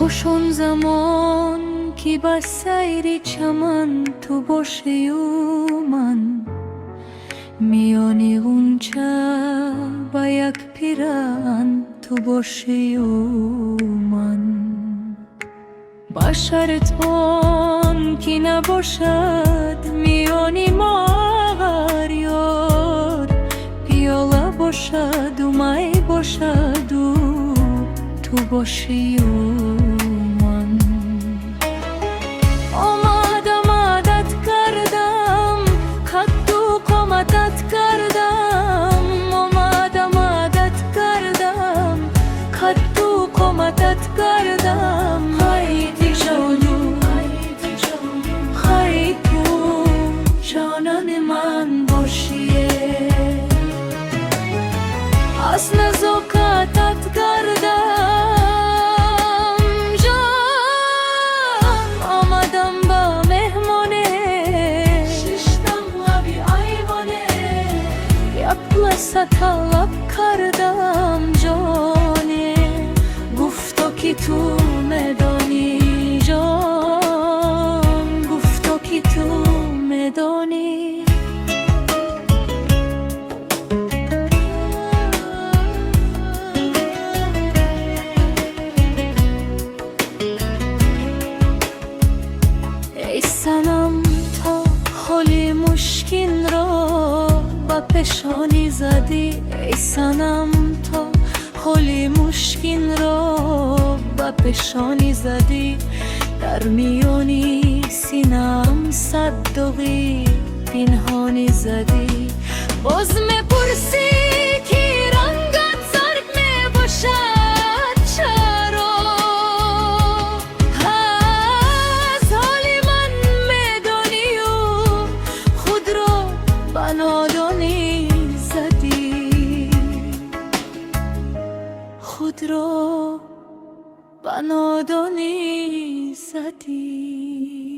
خوش اون زمان که با سیر چمن تو باشی و من میانی غنچه با یک پیرهن تو باشی و من با شرط آن که نباشد میانی ما هر یار پیاله باشد و می باشد و تو باشی و من آمدت کردم خط قامتت کردم آمدت کردم خط قامتت کردم خیلی جانو خیلی تو جانان من باشیه از نزاکتت کردم طلب کردم جانه گفتو که تو میدانی جان گفتو که تو میدانی ای سنم تا حالی مشکین را پشانی زدی ای صنم تا حالی مشکین را با پشانی زدی در میانی سینم صدقی پنهانی زدی باز میپرسی که رنگت زرد میباشد چرا از حال من میدانی و خود را بنادانی زدی خود را بنادانی زدی